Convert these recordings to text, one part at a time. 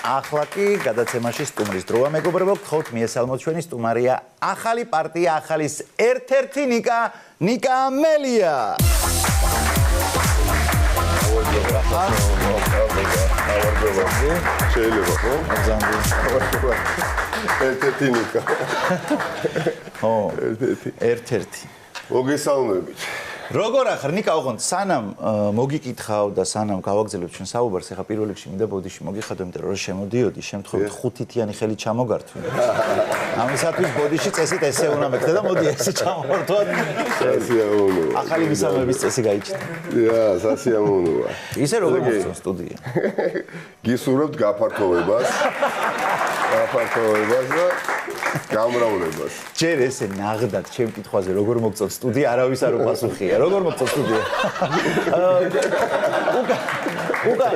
ახლა კი გადაცემაში სტუმრის დროა მეგობრებო, გთხოვთ მიესალმოთ ჩვენი სტუმარია ახალი პარტია ახალის ერთ-ერთი ნიკა მელია. ერთ-ერთი ნიკა. ერთ-ერთი. მოგესალმებით. როგორ ახარ ნიკა ოღონდ სანამ მოგიკითხავ და სანამ გავაგზავნებ ჩვენ საუბარს, ახლა პირველ რიგში მინდა ბოდიში მოგიხადო, იმიტომ რომ შემოდიოდი, შემთხვევით 5 თითიანი ხელი ჩამოგართვი. ამისათვის ბოდიში წესით ესე უნდა მეკდა და მოდი ესე ჩამოვართვათ. სასიამოვნოა. ახალი მისამების წესი გაიჩნდა. სასიამოვნოა. ისე როგორ მოხდა სტუდია? გისურვებთ გაფართოვებას და გამრავლებას. ჯერ ესე ნაღდად ჩემ კითხვაზე როგორ მოგწონთ სტუდია, არავის არ უპასუხია. როგორ მოგწონთ სტუდია? უკან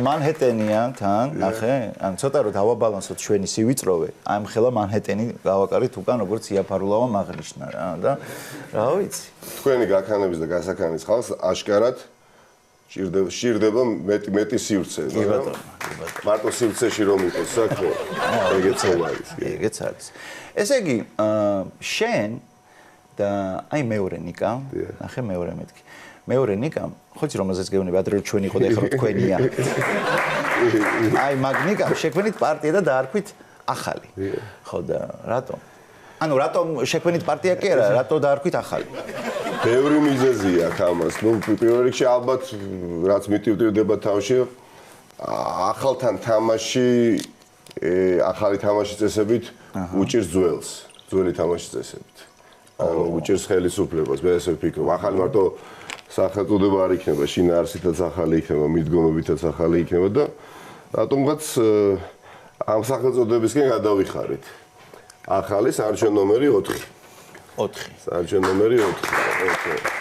მანჰეტენია თან, ნახე? ან ცოტა რომ დავაბალანსოთ ჩვენი სივიწროვე, ამ ხელა მანჰეტენი გავაკარით უკან როგორც იაფარულავა მაღნიშნა რა და რა ვიცი. თქვენი გაქანების და გასაქანის ხალხს აშკარად შირდება მეტი სივრცე, ბატონო. მარტო სივრცეში რომ იყოს საქმე, ეგეც არის. ესე იგი, შენ და აი მეორე ნიკა, ნახე მეორე მეთქი. მეორე ნიკა, ხოჭი რომელზეც გეუბნები, ადრე ჩვენ იყო და ეხლა რო თქვენია. აი მაგნიკა შექმნით პარტია და დაარქვით ახალი. ხო და რატომ? ანუ რატომ შექმნით პარტია კი არა, რატო დაარქვით ახალი? ბევრი მიზეზია ამას. ნუ პირველ რიგში ალბათ რაც მიტივდება თავში ახალთან თამაში ახალი თამაშის წესებით უჭირს ძველს, ძველი თამაშის წესებით. ანუ უჭირს ხელისუფლებას, მე ესე ვფიქრობ. ახალი მარტო სახელწოდება არ იქნება, შინაარსითაც ახალი იქნება, მიდგომებითაც ახალი იქნება და რატომღაც ამ სახელწოდებისკენ გადავიხარით. ახალი საარჩევნო ნომერი 4. 4. საარჩევნო ნომერი 4.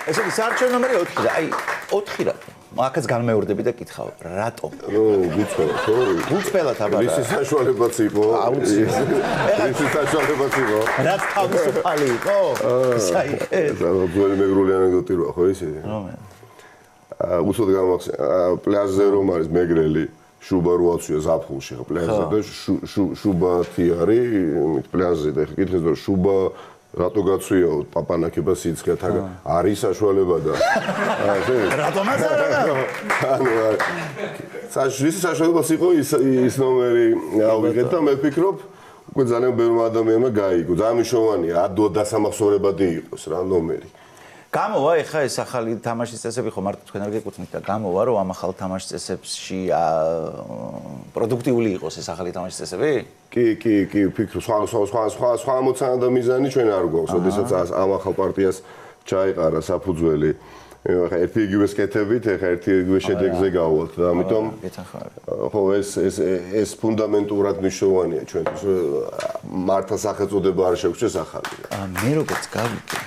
ესე იგი საარჩევნო ნომერი 4 და აი 4 რატომ? აქაც განმეორდები და კითხავ, რატომ? ნუ გუწველად, ხო? გუწველად აბა. ისი საშუალებაც იყო? ისი საშუალებაც იყო? რაც თავისუფალი იყო? საიხე. ძველი მეგრული ანეკდოტი როა, ხო ისე? რომელი? უცოდ გამახსენე, პლაჟზე რომ არის მეგრელი, შუბა რო აცვია ზაფხულში ხა პლაჟზე და შუბათი არის მით პლაჟზე და ხა კითხეს რომ შუბა რატო გაცვიო პაპანაკება სიცხეთ არის საშუალება და რატომაც არა ანუ საშუალება საშუალებას იყო ის ნომერი ავიღეთ და მე ვფიქრობ უკვე ძალიან ბევრი ადამიანმა გაიგო ძალიან მნიშვნელოვანია ადო დასამახსოვრებადი იყოს რა ნომერი გამოვა ეხა ეს ახალი თამაშის წესები ხო მარტო თქვენ არ გეკუთვნით და გამოვა რომ ამ ახალ თამაშის წესებში პროდუქტიული იყოს ეს ახალი თამაშის წესები? კი, ვფიქრობ სხვა მოცანა და მიზანი ჩვენ არ გვაქვს, ოდესაც ამ ახალ პარტიას ჩაეყარა საფუძველი. ეხა ერთი იგივე სკეთებით, ეხა ერთი იგივე შედეგზე გავალთ და ამიტომ ხო ეს ფუნდამენტურად მნიშვნელოვანია ჩვენთვის მართლა სახელწოდება არ შეგვჭირს ახალი. მე როგორც გავიგე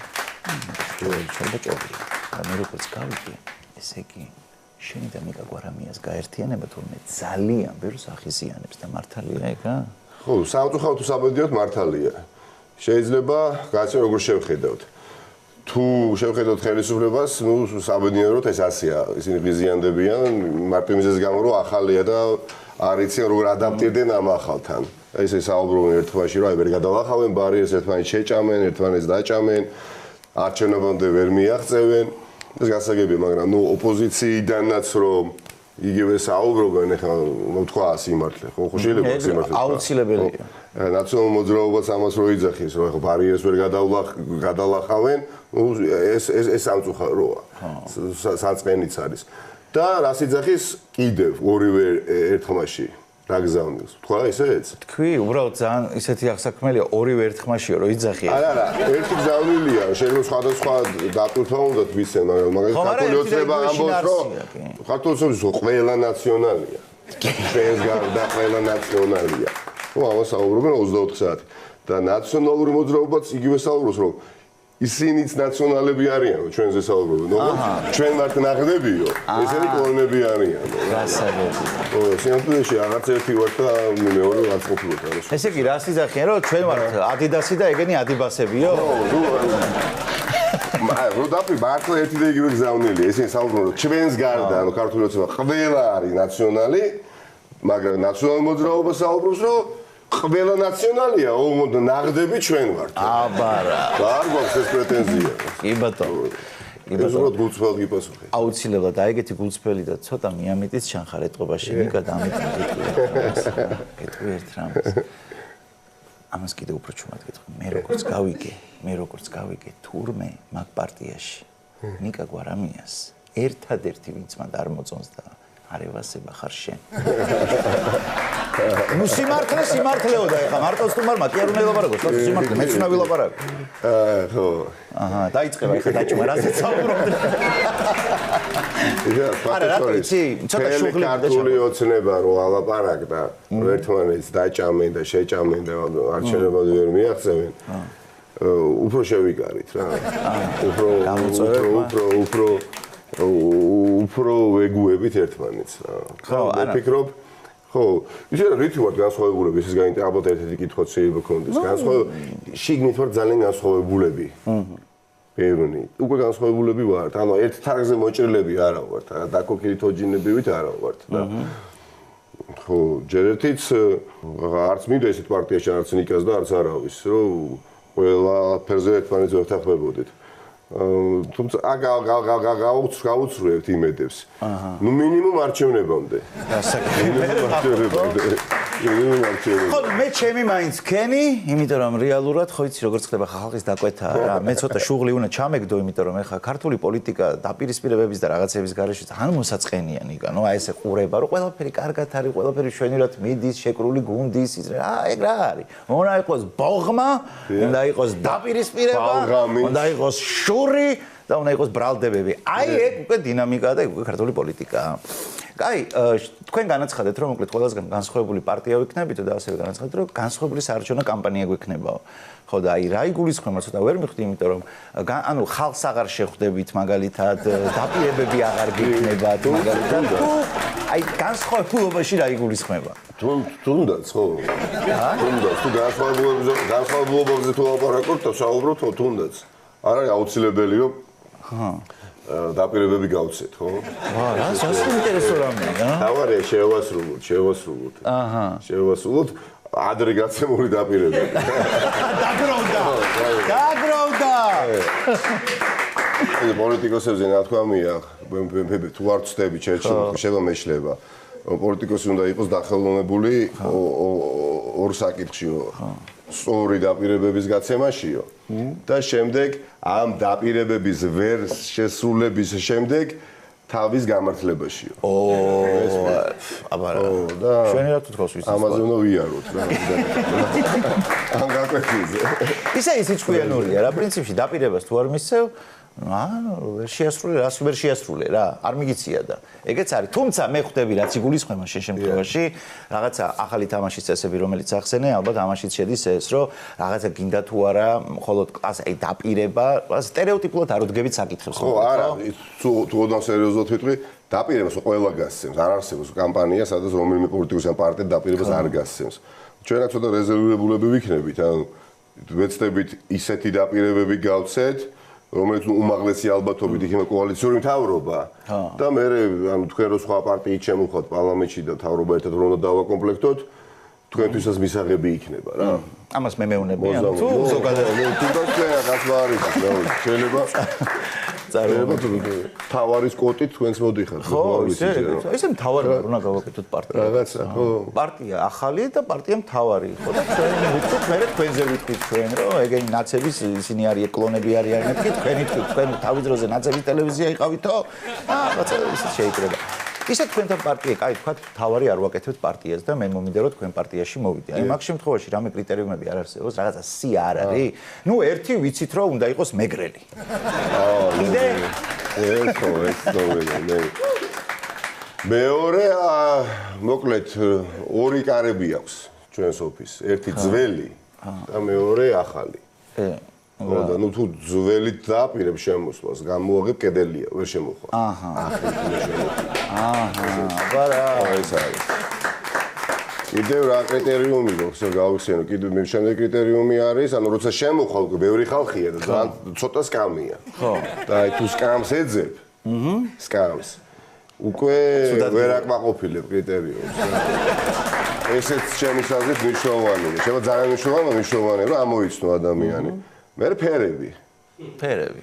მე როგორც გავიგე, ესე იგი, შენი და ნიკა გვარამიას გაერთიანება თურმე ძალიან ბევრს ახიზიანებს და მართალია ეგა? ხო, სამწუხაროდ საბედნიეროდ მართალია. შეიძლება გააცნო როგორ შევხედავთ. თუ შევხედავთ ხელისუფლებას, ნუ საბედნიეროდ ეს ასეა, ისინი ღიზიანდებიან მარტო იმის გამო რომ ახალია და არ იციან როგორ ადაპტირდნენ ამ ახალთან. ესე საუბრობენ ერთხმაში რომ აი ვერ გადავახავენ ბარიერს, ერთმანეთს შეჭამენ, ერთმანეთს დაჭამენ. არჩევნებამდე ვერ მიაღწევენ ეს გასაგებია მაგრამ ნუ ოპოზიციიდანაც რომ იგივე საუბრობენ ეხლა თქვა სიმართლე ხო შეიძლება სიმართლე აუცილებელია ნაციონალურ მოძრაობას ამას რო იძახის რომ ეხლა ბარიერს ვერ გადალახავენ ნუ ეს სამწუხაროა საწყენიც არის და რას იძახის კიდევ ორივე ერთხმაში რა გზავნილს? თქვა ისეც? თქვი, უბრალოდ ძალიან ისეთი აღსაქმელია, ორივე ერთხმაშიო რომ იძახიან. არა, ერთი გზავნილია, შეიძლება სხვადასხვა დატვირთვა უნდა თვისენ, მაგრამ ქართული ოცნება ამბობს, რომ ქართული ოცნება ყველა ნაციონალია. ჩვენს გარდა ყველა ნაციონალია. ხო, ამას საუბრობენ 24 საათი. და ნაციონალური მოძრაობაც იგივე საუბრობს, რომ ისინიც ნაციონალები არიან, ჩვენზე საუბრობენ. ჩვენ ვართ ნაღდებიო, ესენი კლონები არიან. გასაგებია. ო, სიამოვნებაში რაღაც ერთი ვართ და მეორე რაც ყოფილოთ არის. ესე იგი, რას იძახიან, რომ ჩვენ ვართ ადიდასი და ეგენი ადიბასებიო? რო დაფი მართლა ერთი და იგივე გზავნილია. ესენი საუბრობენ, ჩვენს გარდა, ანუ ქართული ოცნება ყველა არის ნაციონალი. მაგრამ ნაციონალურ მოძრაობას საუბრობს, რომ ყველა ნაციონალია, ოღონდ ნაღდები ჩვენ ვართ. აბარა. არ გვაქვს ეს პრეტენზია. კი ბატონო. ეს უბრალოდ გულწრფელად გიპასუხე. აუცილებლად აიგეთი გულწრფელი და ცოტა მიამიტის ჩანხარ ეთყობაში ნიკა და ამით გეტყვი ერთ რამს. ამას კიდე უფრო ჩუმად გეტყვი. მე როგორც გავიგე თურმე მაგ პარტიაში ნიკა გვარამიას ერთადერთი ვინც მან არ მოწონს და არ ევასება ხარ შენ. ნუ სიმართლეოდა ეხა მარტოს თუ მარმა კი არ უნდა ელაპარაკოს, თქო სიმართლე მეც უნდა ვილაპარაკო. ხო. აჰა, დაიწყება ეხა დაჭმა რასაც საუბრობთ. არა, რატო იცი? ცოტა შუღლი ქართული ოცნება რო ალაპარაკდა, ერთმანეთს დაჭამენ და შეჭამენ და არჩევნებად ვერ მიაღწევენ. უფრო შევიკარით რა. უფრო ვეგუებით ერთმანეთს რა. ხო, არა. ვფიქრობ ხო, ისე რითი ვარ განსხვავებულები, ეს ალბათ ერთ-ერთი კითხვაც შეიძლება ქონდეს. შიგნით ვარ ძალიან განსხვავებულები. ბევრი. უკვე განსხვავებულები ვართ. ანუ ერთ თარგზე მოჭრილები არა ვართ, დაკოქილი თოჯინებივით არა ვართ და ხო, ჯერ ერთიც არც მინდა ესეთ პარტიაში არც ნიკას და არც არავის, რომ ყველა ფერზე ერთმანეთს ვერთახმებოდით. თუმცა გავუცრუებთ იმედებს. ნუ მინიმუმ არჩევნებამდე. ხო, მე ჩემი მაინც ქენი, იმიტომ რომ რეალურად ხო იცი როგორ ხდება ხალხის დაკვეთა რა. მე ცოტა შუღლი უნდა ჩამეგდო, იმიტომ რომ ეხა ქართული პოლიტიკა დაპირისპირებების და რაღაცების გარეშე ძალიან მოსაწყენია ნიკა. ნუ აი ესე ყურება, რომ ყველაფერი კარგად არის, ყველაფერი შვენივრად მიდის, შეკრული გუნდის ის რა, ეგ რა არის. უნდა იყოს ბოღმა, უნდა იყოს დაპირისპირება, უნდა იყოს და უნდა იყოს ბრალდებები. აი ეგ უკვე დინამიკაა და ეგ უკვე ქართული პოლიტიკაა. კაი, თქვენ განაცხადეთ, რომ მოკლედ ყველასგან განსხვავებული პარტია ვიქნებით და ასევე განაცხადეთ, რომ განსხვავებული საარჩევნო კამპანია გვექნებაო. ხო და აი რა იგულისხმება ცოტა ვერ მივხვდი, იმიტომ რომ ანუ ხალხს აღარ შეხვდებით მაგალითად, დაპირებები აღარ გიქნებათ მაგალითად. აი განსხვავებულობაში რა იგულისხმება? თუნდაც ხო? თუნდაც თუ განსხვავებულობებზე თუ ლაპარაკობთ, საუბრობთ თუნდაც. არ არის აუცილებელი რომ დაპირებები გავცეთ, ხო? რა, საინტერესო რამეა. დავარია შევასრულოთ. აჰა. შევასრულოთ ადრე გაცემული დაპირებები. დაგროვდა. ეს პოლიტიკოსებზე ნათქვამია, თუ არ ვწდები ჩერჩილი, შევა მეშლება. პოლიტიკოსი უნდა იყოს დახელოვნებული ორ საკითხშიო. სწორი დაპირებების გაცემაშიო და შემდეგ ამ დაპირებების ვერ შესრულების შემდეგ თავის გამართლებაშიო. აბარა. შვენივრად თქოს ვიცი. ამაზე უნდა ვიაროთ რა. ამ გაკვეთილზე. ისე ჭკვიანურია რა, პრინციპში დაპირებას თუ არ მისცევ, ვერ შეასრულე რა, არ მიგიცია და ეგეც არის. თუმცა მე ხვდები რაც იგულისხმება შენ შემთხვევაში, რაღაცა ახალი თამაშის წესები რომელიც ახსენე, ალბათ ამაშიც შედის ეს, რომ waaqayა გინდა თუ არა, მხოლოდ აი დაპირება, სტერეოტიპულად არ უდგებით საკითხებს. ხო, არა, თუ ოდნავ სერიოზულად ვიტყვი, დაპირებას ყველა გასცემს. არ არსებობს კამპანია, სადაც რომელიმე პოლიტიკოსი ან პარტია დაპირებას არ გასცემს. ჩვენაც ცოტა რეზერვირებულები ვიქნებით, ანუ ვეცდებით ისეთი დაპირებები გავცეთ, რომელიც უმაღლესი ალბათობით იქნება კოალიციური მთავრობა და მე ანუ თქვენ რო სხვა პარტიით შემოხოთ პარლამენტში და მთავრობა ერთად რომ უნდა დავაკომპლექტოთ თქვენთვისაც მისაღები იქნება რა. ამას მე მეუბნები ან თუ ზოგადად თუნდაც გასვარის შეიძლება თავარის კოტით თქვენს მოდიხართ. ხო, ისე მთავარი უნდა გავაკეთოთ პარტია. რაღაცა, ხო. პარტია ახალი და პარტია მთავარი. ხო და ჩვენ ვიტყვით, მე თქვენზე ვიტყვით ჩვენ, რომ ეგენი ნაცების ისინი არის კლონები არიან მეთქი, თქვენი თქვენ თავის დროზე ნაცების ტელევიზია იყავითო? რაღაცა ისე შეიძლება. ისე თქვენთან პარტია, კაი, თქვა თავარი არ ვაკეთებთ პარტიას და მე მომინდა რომ თქვენ პარტიაში მოვიდე. აი მაგ შემთხვევაში რამე კრიტერიუმები არ არსებობს, რაღაცა სი არ არის. ნუ ერთი ვიცით რომ უნდა იყოს მეგრელი. კიდე მეორე მოკლედ ორი კარები აქვს ჩვენს ოფისს, ერთი ძველი და მეორე ახალი. და ნუ თუ ძველი დაპირებ შემოსვლას, გამოაღებ კედელია, ვერ შემოხვალ. აჰა. აბარა. ეს არის. კიდევ რა კრიტერიუმი გვაქვს, გავიხსენო, კიდევ მე შემდეგ კრიტერიუმი არის, ანუ როცა შემოხვალ, ბევრი ხალხია და ძალიან ცოტა სკამია. ხო. და აი თუ სკამს ეძებ, სკამს უკვე ვერ აკმაყოფილებ კრიტერიუმს. ესეც ჩემის აზრით მნიშვნელოვანია. შევა ძალიან მნიშვნელოვანია, რომ ამოიცნო ადამიანი. მე ფერები.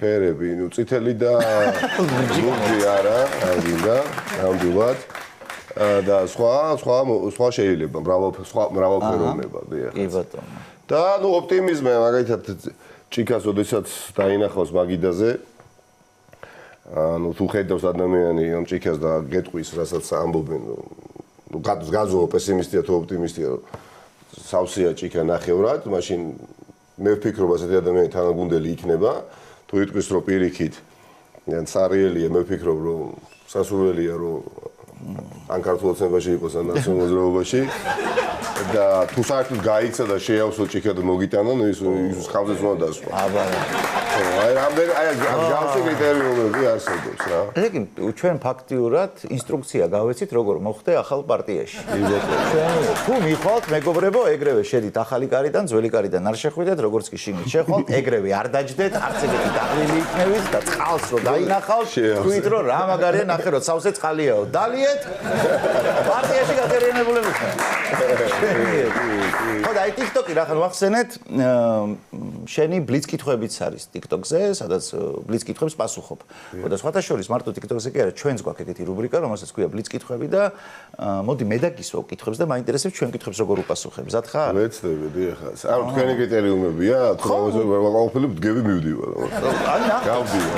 ფერები, ნუ წითელი და ლურჯი არა, აღინდა, ნამდვილად. და სხვა შეიძლება, მრავალფეროვნება, დიახ. კი ბატონო. და ნუ ოპტიმიზმი, მაგალითად, ჭიქას ოდესაც დაინახავს მაგიდაზე, ანუ თუ ხედავს ადამიანი ამ ჭიქას და გეტყვის, რასაც ამბობენ, ნუ გაზოო პესიმისტია თუ ოპტიმისტია, რომ სავსეა ჭიქა ნახევრად, მაშინ მე ვფიქრობ, ასეთი ადამიანი თანაგუნდელი იქნება, თუ იტყვის, რომ პირიქით, ან სარიელია, მე ვფიქრობ, რომ სასურველია, რომ ან ქართულ ოცნებაში იყოს, ან ნაციონალურ მოძრაობაში და თუ საერთოდ გაიქცა და შეავსო ჭიქა და მოგიტანა, ნუ ის ხავზეც უნდა დასვა. აბარა. აი რამდენი აი გავსი კრიტერიუმები არსებობს რა. ეგ ჩვენ ფაქტიურად ინსტრუქცია გავეცით როგორ მოხდე ახალ პარტიაში. თუ მიხვალთ მეგობრებო, ეგრევე შედით ახალი კარიდან, ძველი კარიდან არ შეხვიდეთ, როგორც კი შიგნით შეხვალთ, ეგრევე არ დაჯდეთ, არც ეგეთი დაღლილი იქნებით და წყალს რო დაინახავთ, თქვით რომ რა მაგარია ნახე რომ სავსე წყალიაო. დალიეთ პარტიაში გაგერენებულები ხარ. ხო და აი TikTok-ი რა ხარ ვახსენეთ, შენი ბლიც კითხვებიც არის TikTok-ზე, სადაც ბლიც კითხვებს პასუხობ. ხო და სხვათა შორის მარტო TikTok-ზე კი არა, ჩვენს გვაქვს ეგეთი რუბრიკა, რომელსაც ქვია ბლიც კითხვები და მოდი მე დაგისვავ კითხვებს და მაინტერესებს ჩვენ კითხვებს როგორ უპასუხებ. მზად ხარ? მეცდები, დიახ. ანუ თქვენი კრიტერიუმებია, თუ ვაყოფილებ დგები მივდივარ.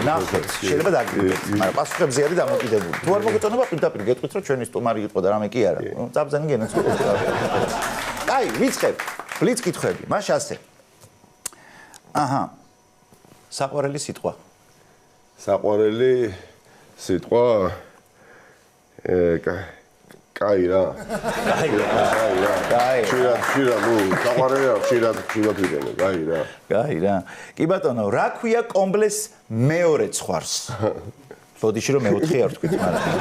ნახეთ, შეიძლება დაგიგეთ, მაგრამ პასუხებს ზიადი დამოკიდებული. თუ არ მოგეწონება, პირდაპირ გეტყვით, რომ ჩვენი სტუმარი იყო და რამე კი არა. წაბზანი გენაცვლოთ. აი, ვიწყებ. ბლიც კითხვები. მაშ ასე. აჰა. საყვარელი სიტყვა. საყვარელი სიტყვა კაი რა. კაი. ხშირად, ნუ საყვარელი რა, ხშირად ვიყენებ, კაი რა. კაი რა. კი ბატონო, რა ქვია კომბლეს მეორე ცხვარს? ბოდიში რომ მეოთხე არ ვთქვით, მაგრამ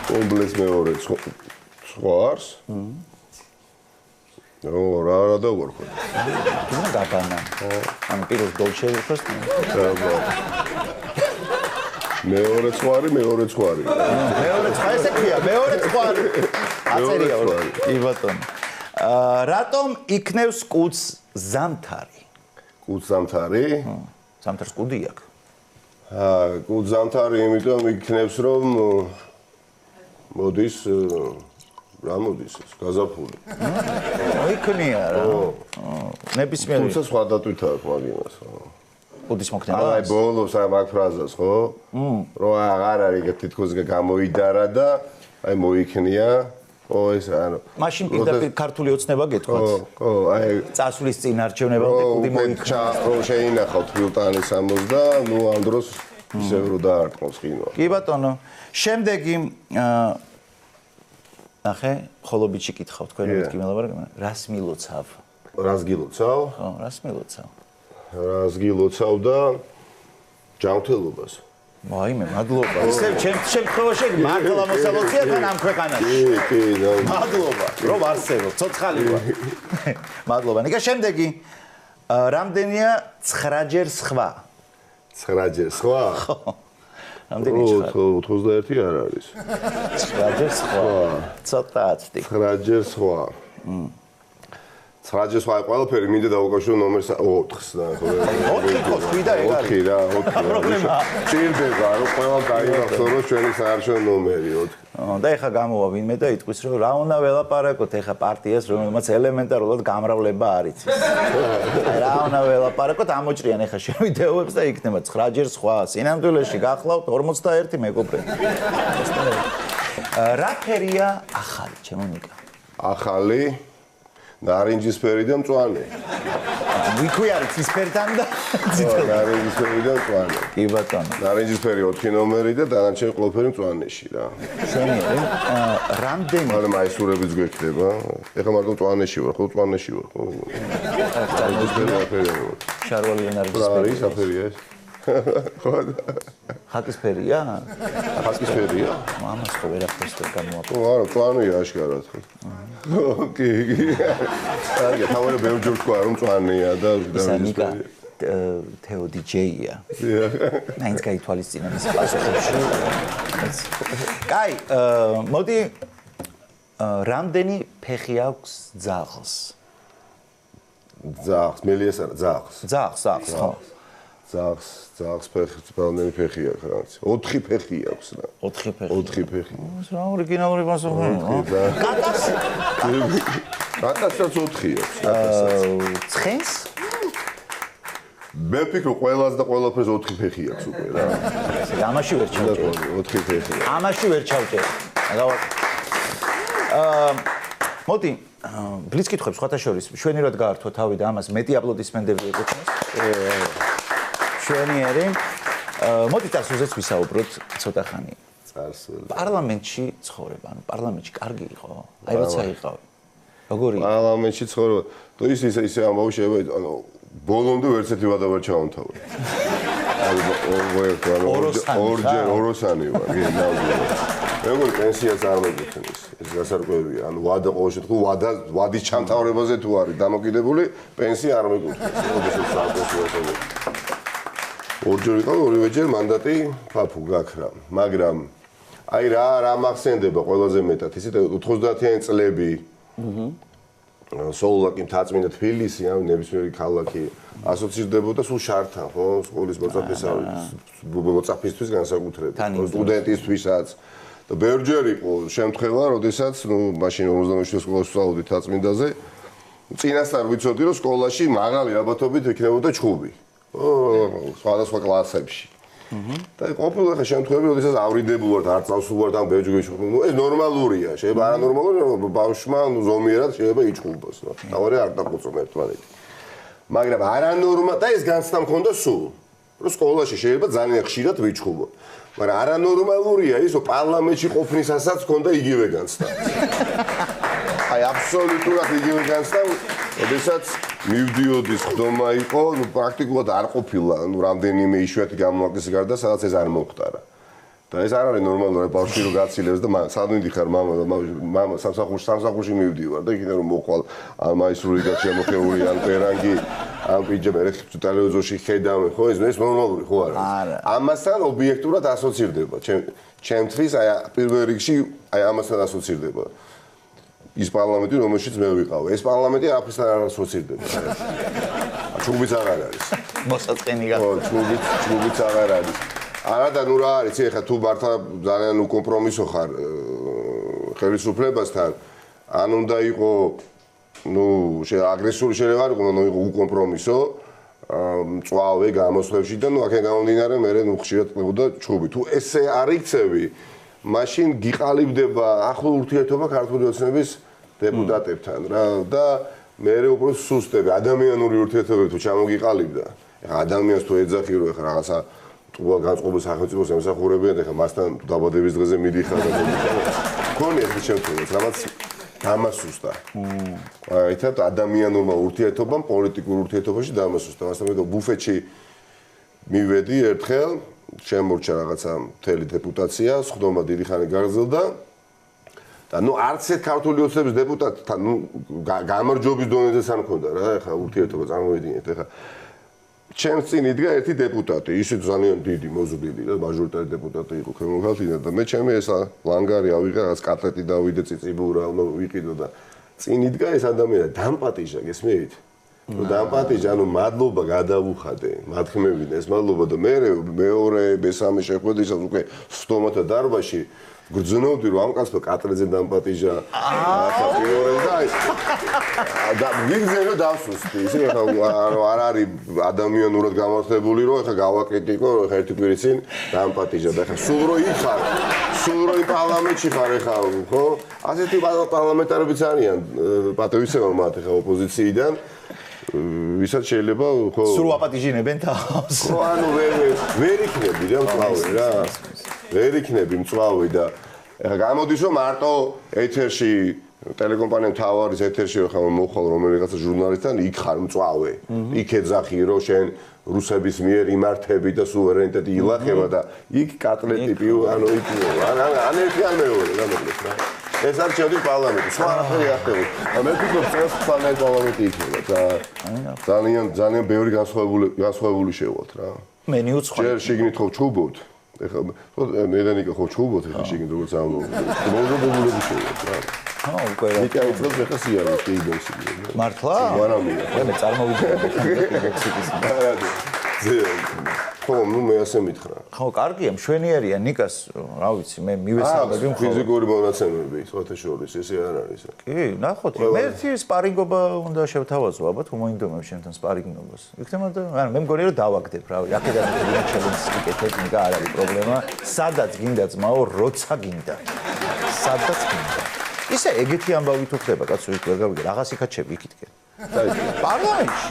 კომბლეს მეორე ცხვარს? რა დავარქვა. თუ გაბანა. ანუ პირველ დოლჩე ვიყოს. მეორე ცხვარი. მეორე ცხვარი, ესე ქვია, მეორე ცხვარი. აწერია. კი ბატონო. რატომ იქნევს კუდს ზამთარი? კუდს ზამთარი? ზამთარს კუდი აქვს. კუდს ზამთარი, იმიტომ იქნევს, რომ მოდის რა მოდის ეს გაზაფხული. იქნია რა. ნებისმიერი. თუმცა სხვა დატვირთ აქვს მაგინას. კუდის მოქნება. აი ბოლოს აი მაგ ფრაზას ხო? რომ აღარ არის თითქოს გამოიდარა და აი მოიქნია. ო ეს ანუ მაშინ პირდაპირ ქართული ოცნება გეტყვათ. ხო, აი წასვლის წინ არჩევნებამდე კუდი მოიქნა. რომ შეინახავთ ფილტანის ამოს და ნუ ამ დროს ისევ რო დაარტყმოს ყინვა. კი ბატონო. შემდეგი ნახე, ხოლობიჩი კითხავ თქვენი მითქმელობა, რას მილოცავ? რას გილოცავ? ხო, რას მილოცავ? რას გილოცავ და ჯანმრთელობას. მაიმე, მადლობა. ისევ შემთხვევაში მართლა მოსალოცია თან ამ ქვეყანაში. კი, მადლობა. რომ არსებობ, ცოცხალი ვარ. მადლობა. ნიკა შემდეგი რამდენია 9-ჯერ სხვა? 9-ჯერ სხვა? ხო. რამდენი 91 არ არის. 9-ჯერ სხვა. ცოტა აცდი. 9-ჯერ სხვა. 9-ჯერ სხვა ყველაფერი მინდა დავუკავშირო ნომერს 4-ს და ხო. 4 ხო, თვიდა ეგ არის. 4 რა, 4. ჭირდება რომ ყველა გაიგახსო რომ ჩვენი საარჩევნო ნომერი 4. და ეხა გამოვა ვინმე და იტყვის რომ რა უნდა ველაპარაკოთ ეხა პარტიას რომელმაც ელემენტარულად გამრავლება არ იცის. რა უნდა ველაპარაკოთ ამოჭრიან ეხა შევიდეოებს და იქნება 9-ჯერ სხვა. სინამდვილეში გახლავთ 41 მეგობრები. რა ფერია ახალი, ჩემო ნიკა? ახალი ნარინჯისფერი და მწვანე. ვიქვი არის ცისფერთან და ციტო ნარინჯისფერი და მწვანე. კი ბატონო. ნარინჯისფერი 4 ნომერი და დანარჩენი ყველაფერი მწვანეში რა. შენიერი რამდენი მაგრამ აი სურებიც გვექნება. ეხლა მარტო მწვანეში ვარ, ხო მწვანეში ვარ, ხო. ნარინჯისფერი აფერია. შარვალი ნარინჯისფერი. ის აფერია ეს. ხო. ხაკისფერია? ხაკისფერია? მამას ხო ვერაფერს ვერ გამოაყო. არა, მწვანეა აშკარად ხო. კი. აი, თავი ბევრ ჯერ თქვა რომ მწვანეა და ნარინჯისფერია. თეო დიჯეია. მაინც გაითვალისწინა მის პასუხებში. კაი, მოდი რამდენი ფეხი აქვს ძაღლს? ძაღლს, მელიას არა, ძაღლს. ძაღლს, ხო. ძაღლს ფეხი, რამდენი ფეხი აქვს რაღაც? 4 ფეხი აქვს რა. 4 ფეხი. 4 ფეხი. რა ორიგინალური პასუხია? კატას? კატასაც 4 აქვს. ცხენს? მე ფიქრობ ყველას და ყველაფერს 4 ფეხი აქვს უკვე რა. ამაში ვერ ჩავჭერ. 4 ფეხი. ამაში ვერ ჩავჭერ. მოდი ბლიც კითხვებს სხვათა შორის შვენიერად გაართვა თავი და ამას მეტი აპლოდისმენტები ეკუთვნის. შვენიერი. მოდი წარსულზეც ვისაუბროთ ცოტა ხანი. წარსული. პარლამენტში ცხოვრება, ანუ პარლამენტში კარგი იყო. აი როცა იყავი. როგორი? პარლამენტში ცხოვრება. თუ ისე ამბავი შეიძლება, ანუ ბოლომდე ვერცერთი ვადა ვერ ჩავამთავრე. ორჯერ ოროსანი ვარ, როგორი პენსია წარმოგიდგენს. ეს გასარკვევია, ანუ ვადა ყოველ შემთხვევაში ვადის ჩამთავრებაზე თუ არის დამოკიდებული, პენსია არ მეკუთვნის. ორჯერ იყო, ორივეჯერ მანდატი ფაფუ გაქრა. მაგრამ აი რა მახსენდება ყველაზე მეტად, ისეთ 90-იანი წლები. სოულაკი მთაწმინდა თბილისი, ან ნებისმიერი ქალაქი ასოცირდებოდა სულ შართან, ხო? სკოლის მოწაფისთვის განსაკუთრებით, სტუდენტისთვისაც. და ბევრჯერ იყო შემთხვევა, როდესაც, მაშინ 57 სკოლაში ვსწავლობდი მთაწმინდაზე, წინასწარ ვიცოდი, რომ სკოლაში მაღალი ალბათობით იქნებოდა ჩხუბი. სხვადასხვა კლასებში. და ყოფილა ხა შემთხვევები, როდესაც ავრიდებულ ვართ, არ წავსულ ვართ, ან ბევრჯერ ვიჩხუბ. ეს ნორმალურია, შეიძლება არანორმალურია, ბავშვმა ზომიერად შეიძლება იჩხუბოს. თავარი არ დაყუწონ ერთმანეთი. მაგრამ და ეს განცდა მქონდა სულ, რომ სკოლაში შეიძლება ძალიან ხშირად ვიჩხუბო. მაგრამ არანორმალურია ის, რომ პარლამენტში ყოფნისასაც მქონდა იგივე განცდა. აი აბსოლუტურად იგივე განცდა, როდესაც მივდიოდი ხდომა იყო, პრაქტიკულად არ ყოფილა, რამდენიმე იშვიათი გამოვაკლეს გარდა, სადაც ეს არ მოხდარა. და ეს არ არის ნორმალური, ბავშვი რო გაცილებს და სადმიდი ხარ მამა სამსახურში მივდივარ და იქიდან რომ მოყვალ ან მაისრული და შემოხეული ან პერანგი ან პიჯამა ტელევიზორში ხედავ, ხო ეს ნორმალური ხო არა? ამასთან ობიექტურად ასოცირდება. ჩემთვის აი პირველ რიგში აი ამასთან ასოცირდება. ის პარლამენტი, რომელშიც მე ვიყავ. ეს პარლამენტი არაფრისთან არ ასოცირდება. ჩუბიც აღარ არის. მოსაწყენი გახდა. ხო, ჩუბიც აღარ არის. არა და ნუ რა არის, ეხლა თუ მართლა ძალიან უკომპრომისო ხარ ხელისუფლებასთან, ან უნდა იყო აგრესიული შეიძლება არ იყო, იყო უკომპრომისო, მწვავე გამოსვლებში და აქედან გამომდინარე მე ხშირად ყავდა ჩუბი. თუ ესე არ იქცევი, მაშინ გიყალიბდება ახლო ურთიერთობა ქართული ოცნების დეპუტატებთან რა და მე უფრო სუსტები ადამიანური ურთიერთობები თუ ჩამოგიყალიბდა. ეხლა ადამიანს თუ ეძახი რომ ეხლა რაღაცა ტყუა განწყობილ სახელმწიფოს ემსახურებიან, ეხლა მასთან დაბადების დღეზე მიდიხარ და მქონია ეს შემთხვევაც, რაღაც დამასუსტა. აითად ადამიანურმა ურთიერთობამ, პოლიტიკურ ურთიერთობაში დამასუსტა. მასთან მე ბუფეტში მივედი ერთხელ, შემორჩა რაღაცა მთელი დეპუტაცია, ხდომა დიდი ხანი გაგრძელდა. და არც ერთ ქართული ოცნების დეპუტატთან გამარჯვების დონეზე სამ მქონდა რა, ეხლა ურთიერთობა წარმოვიდგინეთ, ეხლა ჩემს წინ იდგა ერთი დეპუტატი, ისიც ძალიან დიდი მოზრდილი და მაჟორიტარი დეპუტატი იყო ქემოქალთიდან და მე ჩემი ესა ლანგარი ავიღე, რაღაც კატლეტი დავიდე, ციციბურა ვიყიდო და წინ იდგა ეს ადამიანი დამპატიჟა, გესმით? რომ დამპატიჟა, ანუ მადლობა გადავუხადე, მათქმევინა ეს მადლობა და მე მეორე, მესამე შეხვედრისას უკვე სტომათა დარბაზში გძნობდი რომ ამ კაცმა კატლეტზე დამპატიჟა. ახლა პირველი და ვიგზელო დავსუსტი. ისე არ არის ადამიანურად გამართლებული რომ ახლა გავაკრიტიკო ერთი კვირის წინ დამპატიჟა და ახლა სულ რო იხარ, სულ რო პარლამენტში ხარ ახლა, ხო? ასეთი პარლამენტარებიც არიან პატივისცემა მათ ახლა ოპოზიციიდან. ვისაც შეიძლება ხო სულ აპატიჟინებენ თავს. ხო ანუ ვერ იქნები რა მწვავე რა. ვერ იქნები მწვავე და გამოდის რომ მარტო ეთერში ტელეკომპანია თავარის ეთერში ხა მოხვალ რომელიღაცა ჟურნალისტთან იქ ხარ მწვავე. იქ ეძახი რომ შენ რუსების მიერ იმართები და სუვერენიტეტი ილახება და იქ კატლეტი პიუ ანუ იქ ან ერთი ან მეორე რა მოკლედ რა. ეს არ შევდით პარლამენტი, სხვა არაფერი არ ხდება. მე ვფიქრობ, წელს პარლამენტი პარლამენტი იქნება. ძალიან ბევრი განსხვავებული შევალთ რა. მენიუ სხვა. ჯერ შიგნით ხო ჩუბოთ. ეხლა მედანიკა ხო ჩუბოთ ეხლა შიგნით როგორც ამბობ. მოგზაურობულები შევალთ რა. ხო, უკვე რა. იქ აიწევს ეხლა სიარული კიბექსი. მართლა? ვარამია. მე წარმოვიდგინე კიბექსის. ხო, მე ასე მითხრა. ხო, კარგია, მშვენიერია ნიკას, რა ვიცი, მე მივესალმები მხოლოდ. ფიზიკური მონაცემები, სხვათა შორის, ესე არ არის. კი, ნახოთ, მე ერთი სპარინგობა უნდა შევთავაზო, ალბათ უმოინდომებ შენთან სპარინგობას. იქნება და, ანუ მე მგონია რომ დავაგდებ, რა ვიცი, აქედან ვიღაც ჩელენჯს ვიკეთებ, ნიკა არ არის პრობლემა. სადაც გინდა ძმაო, როცა გინდა. სადაც გინდა. ისე ეგეთი ამბავი თუ ხდება, კაცო, იქ ვერ გავიგე, რაღაც იქაჩები იქითკენ. პარლამენტში.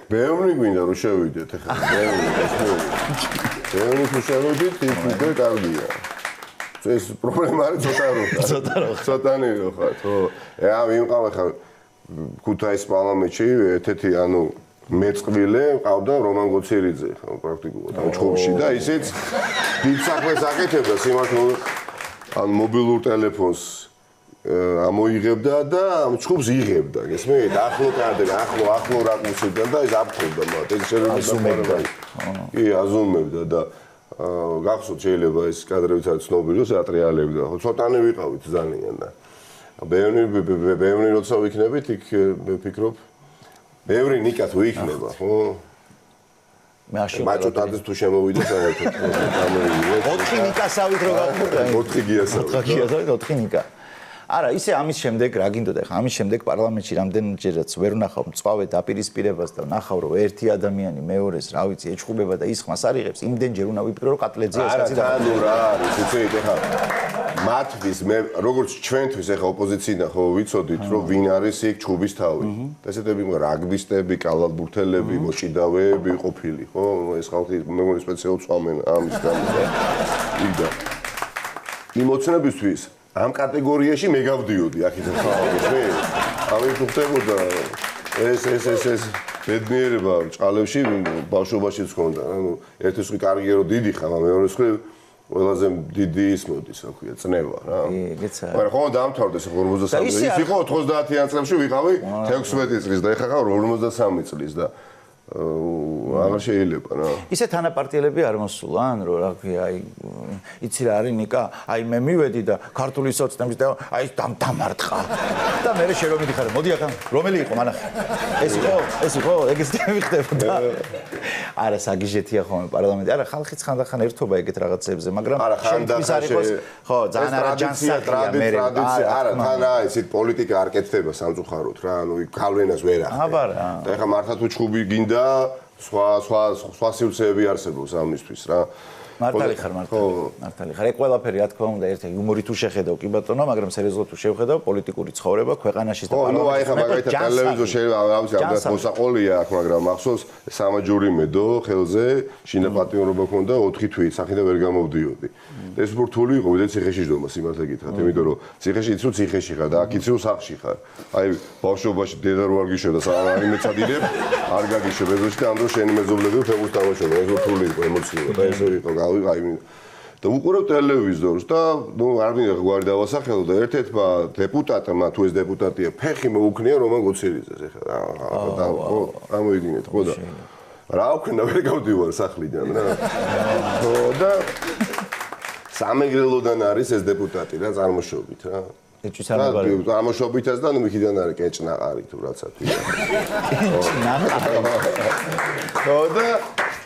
ბევრი გვინდა რომ შევიდეთ ახლა ბევრი თუ შევიდეთ იქ უკვე კარგია ეს პრობლემა არის ცოტანი რო ხარ ხო რა ვიმყავ ახლა ქუთაისის პარლამენტში ერთ-ერთი ანუ მეწყვილე ყავდა რომან გოცირიძე ხო პრაქტიკულად ამ ჩხუბში და ისიც დიდ საქმეს აკეთებდა სიმართლე ან მობილურ ტელეფონს ამოიღებდა და ამ ჩხუბს იღებდა გესმით ახლო კადრი ახლო რაკუსებდა და ეს აფხობდა მათ ეს აზუმებდა კი აზუმებდა და გახსოვთ შეიძლება ეს კადრებიც არის ცნობილი რომ სატრიალებდა ხო ცოტანი ვიყავით ძალიან და ბევრი როცა ვიქნებით იქ მე ვფიქრობ ბევრი ნიკა თუ იქნება ხო მე აშენ მაჭოტადეს თუ შემოვიდა საერთოდ 4 ნიკასავით რო გახვდა 4 გიასავით 4 ნიკა არა, ისე ამის შემდეგ რა გინდოდა ხა? ამის შემდეგ პარლამენტში რამდენჯერაც ვერ ვნახავ მწვავე დაპირისპირებას და ვნახავ რომ ერთი ადამიანი მეორეს, რა ვიცი, ეჩხუბება და ის ხმას არიღებს, იმდენჯერ უნდა ვიფიქრო რომ კატლეძია ეს კაცი და ანუ რა არის, იცით ხა? მათთვის მე როგორც ჩვენთვის ახლა ოპოზიციიდან ხო ვიცოდით რომ ვინ არის იქ ჩხუბის თავი. ესეთები რაგბისტები, კალათბურთელები, მოჭიდავეები ყოფილი, ხო? ეს ხალხი მე მგონი სპეციალურად წვამენ ამის გამო და იდა. იმოცნებისთვის ამ კატეგორიაში მე გავდიოდი აქეთ ხო მე ამით ხდებოდა ეს ბედნიერება ჭალებში ბავშვობაშიც ჰქონდა ანუ ერთის ხრი კარიერო დიდი ხარ მეორეს ხრი ყველაზე დიდი ის მოდის რა ქვია წნევა რა მაგრამ ხო დამთავრდეს 53 ის იყო 90-იან წლებში ვიყავი 16 წლის და ეხლა 53 წლის და აღარ შეიძლება რა. ისე თანაპარტიელები არ მოსულან, რომ რა ქვია, აი იცი რა არის ნიკა, აი მე მივედი და ქართული სოცნების და აი დამარტყა. და მე შე რომ მიდიხარ, მოდი ახლა, რომელი იყო მანახე? ეს იყო, ეგეც დავიხდებოდა. არა, საგიჟეთია ხოლმე პარლამენტი. არა, ხალხიც ხანდახან ერთობა ეგეთ რაღაცებზე, მაგრამ შენთვის არ იყოს, ხო, ძალიან არა ჯანსაღია მე. არა, თან რა, ისეთ პოლიტიკა არ კეთდება სამწუხაროდ რა, ანუ გავლენას ვერ ახდენს. აბარა. და ეხლა მართლა თუ ჩხუბი გინდა სხვა სივრცეები არსებობს ამისთვის რა. მართალი ხარ. ეგ ყველაფერი რა თქმა უნდა ერთი იუმორი თუ შეხედავ კი ბატონო, მაგრამ სერიოზულად თუ შევხედავ პოლიტიკური ცხოვრება ქვეყანაში და პარლამენტში. ნუ აი ხა მაგალითად ტელევიზორ შეიძლება რა ვიცი ამდენ მოსაყოლია აქ, მაგრამ მახსოვს სამაჯური მედო ხელზე შინაპატიურობა ქონდა 4 თვით სახი და ვერ გამოვდიოდი. ეს რთული იყო, ვიდრე ციხეში ჯდომა სიმართლე გითხრათ, იმიტომ რომ ციხეში იცი რომ ციხეში ხარ და აქ იცი რომ სახლში ხარ. აი ბავშვობაში დედა რო არ გიშევ და საერთოდ მეცადილებ არ გაგიშევ ეზოში და ამ დროს შენი მეზობლები ფეხბურთს თამაშობენ. ეს რთული იყო ემოციურად და ესე იყო აი და უყურებ ტელევიზორს და ნუ არ მინდა გვარი დავასახელო და ერთ-ერთმა დეპუტატმა თუ ეს დეპუტატია ფეხი მოუქნია რომან გოცირიძეს ეხლა და ამოიგინეთ ხო და რა ვქნა ვერ გავდივარ სახლიდან რა ხო და სამეგრელოდან არის ეს დეპუტატი რა წარმოშობით რა ეჭვის ამბარი წარმოშობითაც და ნუ მიქიდან არის კეჭნაყარი თუ რაცა თვია ხო და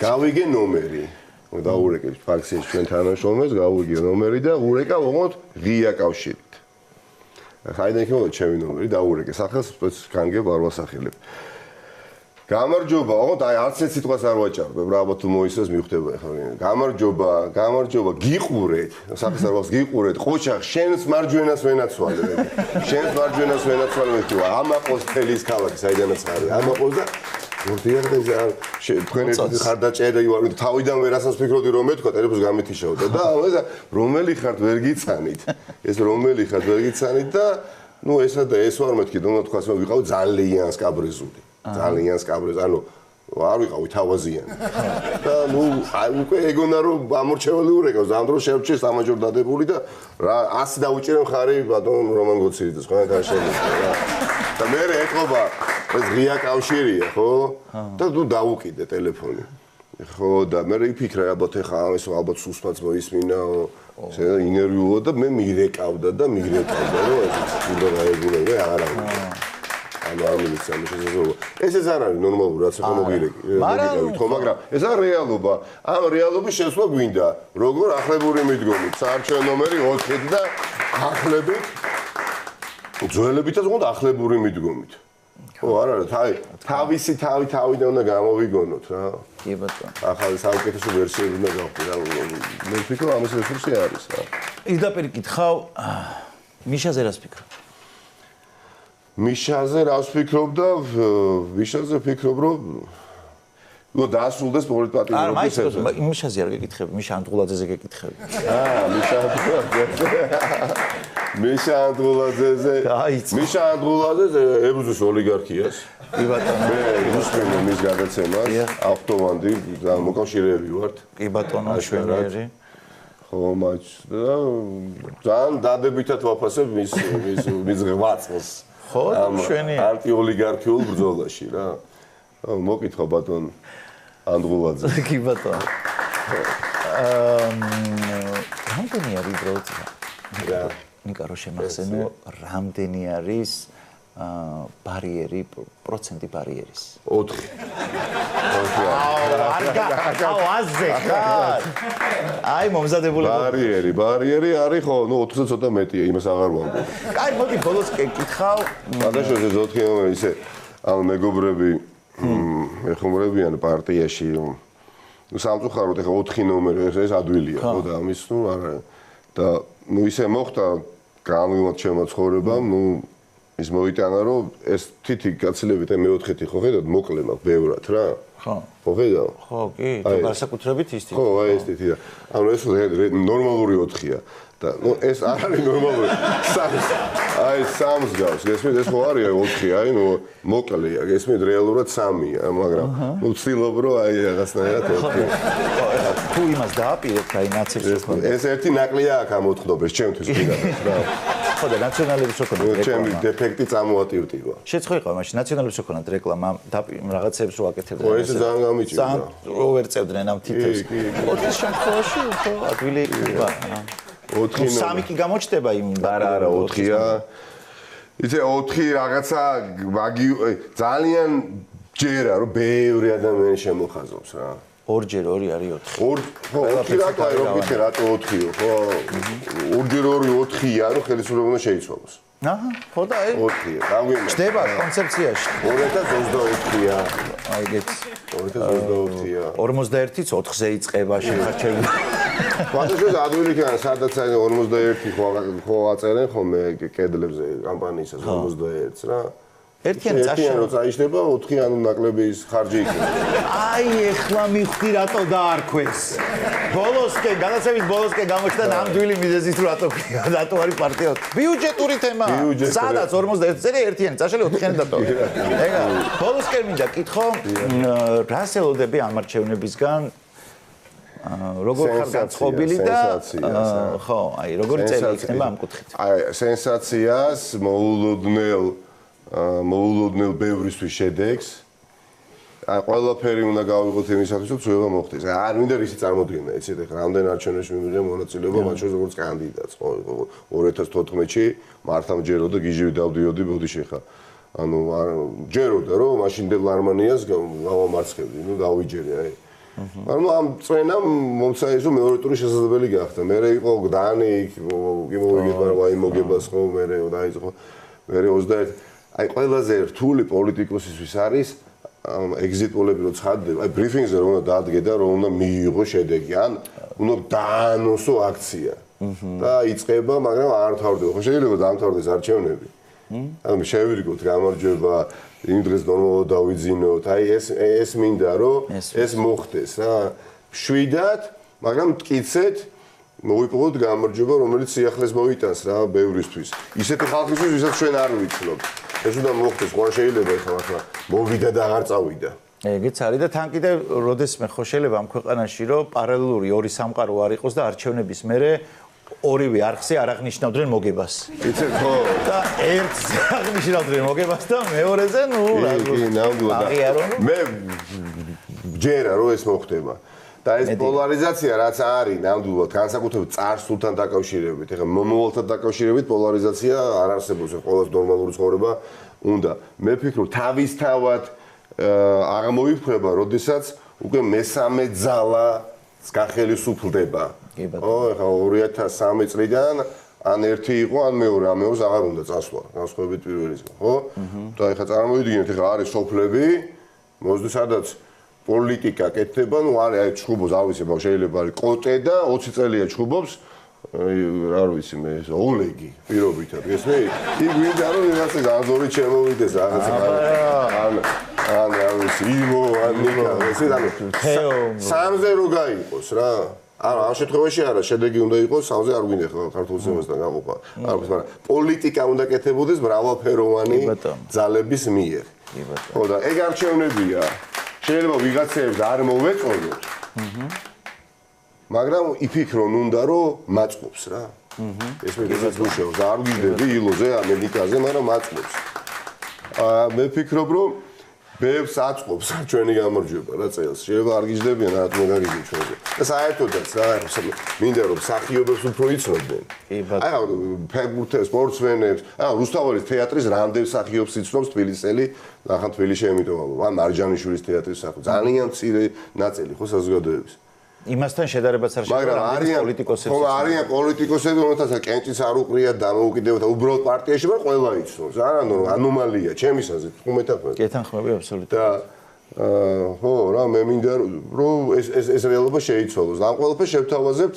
გავიგე ნომერი დაურეკე ფაქციის ჩვენ თანაშრომელს გავიგე ნომერი და ურეკა უღოთ ღია კავშირით. ხაიდან იქნება ჩემი ნომერი დაურეკე სახელს განგებ არ ვასახელებ. გამარჯობა, ოღონდ აი არც ერთ სიტყვას არ ვაჭარბებ, რა ალბათ მოისეს მიხვდება ახლა. გამარჯობა, გიყურეთ, სახეს არ ვას გიყურეთ, ყოჩახ შენს მარჯვენას ვენაცვალე. შენს მარჯვენას ვენაცვალე მე თქვა, ამაყოს თელის ქალაქი, საიდანაც არის. ამაყოს და ვორდიან და თქვენ ერთი ხარდაჭერა ვარ და თავიდან ვერასას ფიქრობდი რომ მე თქვა ტელეფონს გამეთიშავდა და რომელი ხართ ვერ გიცანით ეს რომელი ხართ ვერ გიცანით და ნუ ესა და ეს ვარ მეთქი რომ თქვას მე ვიყავ ძალიან სკაბრეზული ანუ არ ვიყავი თავაზიანი. და ნუ უკვე ეგონა რომ ამორჩეველი ურეკავს, ამ დროს შევჭი სამაჯორ დადებული და რა 100 დაუჭირე მხარი ბატონ რომან გოცირიძეს, ხო და შეიძლება. და მე ეთყობა ეს ღია კავშირია, ხო? და ნუ დაუკიდე ტელეფონი. ხო და მე ვიფიქრე ალბათ ეხა ეს ალბათ სუსტაც მოისმინაო. შეიძლება ინერვიულო და მე მირეკავდა და რომ ეს უნდა გაეგულება აღარა. ანუ ამის შესაძლებლობა. ესეც არ არის ნორმალური რაც ახლა მოგირეკი. ხო, მაგრამ ეს არის რეალობა. ამ რეალობის შესვლა გვინდა. როგორ ახლებური მიდგომით, საარჩევნო ნომერი 4 და ახლებით ძველებითაც უნდა ახლებური მიდგომით. ხო, არა, თავისი თავიდან უნდა გამოვიგონოთ რა. კი ბატონო. ახალი საუკეთესო ვერსიები უნდა გავხდე რა. მე ვფიქრობ ამის რესურსი არის რა. პირდაპირ კითხავ, მიშაზე რას ფიქრობ? მიშაზე რას ვფიქრობ და მიშაზე ვფიქრობ რომ ნუ დაასრულდეს პოლიტპატიმრობის ეს. არა, მიშაზე არ გეკითხები, მიშა ანდღულაძეზე გეკითხები. მიშა ანდღულაძეზე. მიშა ანდღულაძეზე ებრძვის ოლიგარქიას. კი ბატონო. მე ვუსმენდი მის გადაცემას, ავტომანდი და მოკავშირეები ვართ. კი ბატონო, შვენიერი. ხო, მაჩ და ძალიან დადებითად ვაფასებ მის ღვაწლს. ხო, შვენიერი. ანტიოლიგარქიულ ბრძოლაში რა. მოკითხა ბატონ ანდღულაძე. კი ბატონო. რამდენი არის უბრალოდ? რა. ნიკა რო შემახსენო, რამდენი არის ბარიერი, პროცენტი ბარიერის? 4. აუ, აზე ხარ. აი, მომზადებული. ბარიერი არის ხო, ნუ 4-ზე ცოტა მეტია, იმას აღარ ვამბობ. კაი, მოდი ბოლოს კითხავ. გადაშოზე 4 ნომერი ისე ამ მეგობრები ეხმარებიან პარტიაში. ნუ სამწუხაროდ ეხა 4 ნომერი ეს ადვილია, ხო და ამის ნუ არა და ნუ ისე მოხდა განვიმოთ ჩემო ცხოვრებამ, ნუ ის მოიტანა რომ ეს თითი გაცილებით აი მე-4-ი ხო ხედავთ მოკლე მაქვს ბევრად რა. ხო. ხო ხედავ? ხო, კი, განსაკუთრებით ის თითი. ხო, აი ეს თითი და ანუ ეს ნორმალური 4-ია და ნუ ეს არ არის ნორმალური. აი 3-ს გავს, გესმით ეს ხო არის 4, აი ნუ მოკლეა, გესმით რეალურად 3-ია, მაგრამ ნუ ვცდილობ რომ აი რაღაცნაირად 4. თუ იმას დააპირებთ, აი ნაცებს ხო. ეს ერთი ნაკლია აქ ამ 4-ს ჩემთვის პირადად რა. ხო და ნაციონალების ოქონად რეკლამა. ჩემი დეფექტი წამოატივტივა. შეცხოიყავ მაშინ ნაციონალების ოქონად რეკლამა რაღაცებს რო აკეთებდნენ. ხო ეს ძალიან გამიჭირდა. ძალიან რო ვერწევდნენ ამ თითებს. 4-ის შემთხვევაში უფრო ადვილი იქნება. 4 3 კი გამოჩდება იმ არა 4-ია. იცი 4 რაღაცა ძალიან ჯერა რომ ბევრი ადამიანი შემოხაზობს რა. ორჯერ 2 არის 4. ხო, 4 რატო აი რომ გითხე რატო 4-იო, ხო? ორჯერ 2 4-ია, რომ ხელისუფლება უნდა შეიცვალოს. აჰა, ხო და აი 4-ია. დაგვიმა. ჩდება კონცეფციაში. 2024-ია. აი ეგეც 2024-ია. 51-იც 4-ზე იწყება შეხარჩები. ვადაშოზე ადვილი იქნება, სადაც აი 41 ხო აწერენ ხოლმე კედლებზე კამპანიისას 41-ს რა. ერთიანი წაშორო წაიშლება 4 ანუ ნაკლები ის ხარჯი იქნება. აი ეხლა მივხვდი რატო დაარქვეს. ბოლოსკენ, გადაცემის ბოლოსკენ გამოჩნდა ნამდვილი მიზეზით რატო არის პარტია. ბიუჯეტური თემა. სადაც 41 ერთიანი წაშალი 4-იანი დატოვა. ეგა ბოლოსკენ მინდა კითხო, რას ელოდები ამ არჩევნებისგან? როგორ ხარ განწყობილი და ხო, აი როგორი წელი იქნება ამ კუთხით? აი სენსაციას მოულოდნელ ბევრისთვის შედეგს. აი ყველაფერი უნდა გავიღოთ იმისათვის, რომ ცვლილება მოხდეს. არ მინდა რისი წარმოდგენა, იცით, ეხლა რამდენ არჩევნებში მიმიღე მონაწილეობა, მათ შორის როგორც კანდიდატს, ხო, 2014-ში მართა მჯეროდა გიჟივი დავდიოდი, ბოდიში ხა. ანუ ჯეროდა რომ მაშინ დელარმანიას გავამარცხებდი, ნუ დავიჯერე აი. ანუ ამ წვენამ მომცაიზო მეორე ტური შესაძლებელი გახდა. მე იყო გდანი, კი მოვიგეთ, მაგრამ აი მოგებას ხო, მე დაიწყო. მე 21 აი ყველაზე რთული პოლიტიკოსისთვის არის ეგზიტ პოლები რო ცხადდება, აი ბრიფინგზე რომ უნდა დაადგე და რომ უნდა მიიღო შედეგი, ან უნდა დაანონსო აქცია. და იწყება, მაგრამ არ თავდება. ხო შეიძლება დამთავრდეს არჩევნები. ანუ შევირიგოთ გამარჯვება, იმ დღეს ნორმალურად დავიძინოთ. აი ეს მინდა რომ ეს მოხდეს რა. შვიდად, მაგრამ მტკიცეთ მოვიპოვოთ გამარჯვება, რომელიც სიახლეს მოიტანს რა ბევრისთვის. ისეთი ხალხისთვის, ვისაც ჩვენ არ ვიცნობთ. ეს უნდა მოხდეს, ყوان შეიძლება ეხლა მოვიდა და აღარ წავიდა. ეგეც არის და თან კიდე როდესმე ხო შეიძლება ამ ქვეყანაში რომ პარალელური ორი სამყარო არ იყოს და არჩევნების მერე ორივე არხზე არ აღნიშნავდნენ მოგებას. იცით ხო? და ერთზე აღნიშნავდნენ მოგებას და მეორეზე ნუ კი, ნამდვილად. მე ჯერა რომ ეს მოხდება. და ეს პოლარიზაცია რაც არის ნამდვილად განსაკუთრებით წარსულთან დაკავშირებით, ეხლა მომავალთან დაკავშირებით პოლარიზაცია არ არსებობს, ყოველს ნორმალური ცხოვრება უნდა. მე ვფიქრობ თავისთავად აღმოიფრება, როდესაც უკვე მესამე ძალა გახელისუფლდება. ო, ეხლა 2003 წლიდან ან ერთი იყო, ან მეორე, ამეოს აღარ უნდა წასვლა, განსხვავებით პირველისგან, ხო? და ეხლა წარმოვიდგინეთ, ეხლა არის სოფლები, მოსდე სადაც პოლიტიკა კეთდება, ნუ არის ჩხუბობს, არ ვიცი, შეიძლება არის კოტე და 20 წელია ჩხუბობს, არ ვიცი მე, ოლეგი პირობითად, ესმე? იქ ვინდა რომ რაღაცა განზორით შემოვიდეს რაღაცა. ან არ ვიცი, ილო, ან ნიკა, ესე და სამზე რო გაიყოს რა. ამ შემთხვევაში არა, შედეგი უნდა იყოს, სამზე არ გვინდა ხო ქართულ სემესტრთან გაყოფა. არ ვიცი, მაგრამ პოლიტიკა უნდა კეთებოდეს მრავალფეროვანი ძალების მიერ. ხო და ეგ არჩევნებია. შეიძლება ვიღაცებს არ მოვეწონოთ. მაგრამ იფიქრონ უნდა რომ მაწყობს რა. ეს მეცაც უშევს, არ ვიდები ილოზე, ამერიკაზე, მაგრამ მაწყობს. მე ვფიქრობ რომ ბევრს აწყობს ჩვენი გამარჯვება რა წელს. შეიძლება არ გიждდებიან რა თქმა უნდა გაგიგე ჩვენზე. და საერთოდაც რა მინდა რომ მსახიობებს უფრო იცნობდნენ. აი ფეხბურთელს, სპორტსმენებს, რუსთაველის თეატრის რამდენ მსახიობს იცნობს თბილისელი, ახლა თბილისში ემიტომ ან მარჯანიშვილის თეატრის მსახიობ. ძალიან მცირე ნაწილი ხო საზოგადოების. იმასთან შედარებაც არ შეიძლება რა პოლიტიკოსებს. ხო არიან პოლიტიკოსები, რომელთაც კენჭიც არ უყრია დამოუკიდებლობა, უბრალოდ პარტიაში ვარ ყველა იცნობს. არანო ანომალია, ჩემის აზრით, 15. გეთანხმები აბსოლუტურად. და ხო რა მე მინდა რომ ეს რეალობა შეიცვალოს. ამ ყველაფერს შევთავაზებთ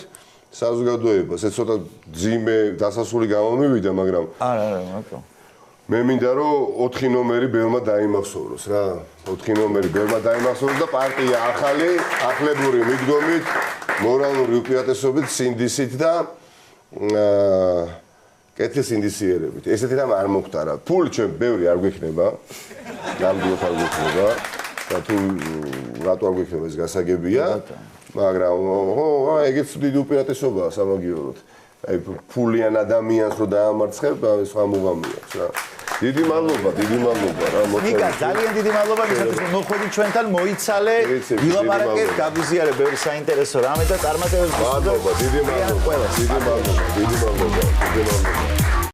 საზოგადოებას. ეს ცოტა ძიმე დასასრული გამომივიდა, მაგრამ არა, მარტო. მე მინდა რომ 4 ნომერი ბევრმა დაიმახსოვროს რა. 4 ნომერი ბევრმა დაიმახსოვროს და პარტია ახალი, ახლებური მიდგომით, მორალური უპირატესობით, სინდისით და კეთილ სინდისიერებით. ესეთი რამ არ მოხდა რა. ფული ჩვენ ბევრი არ გვექნება. ნამდვილად არ გვექნება. და თუ რატო არ გვექნება ეს გასაგებია. მაგრამ ხო, ეგეც დიდი უპირატესობაა სამაგიეროდ. აი ფულიან ადამიანს რო დაამარცხებ, სხვა მუღამია რა. დიდი მადლობა რა. ნიკა, ძალიან დიდი მადლობა მისათვის რომ მოხვედით ჩვენთან, მოიცალე, ვილაპარაკეთ, გაგვიზიარე ბევრი საინტერესო რამე და წარმატებებს გისურვებთ. მადლობა, დიდი მადლობა.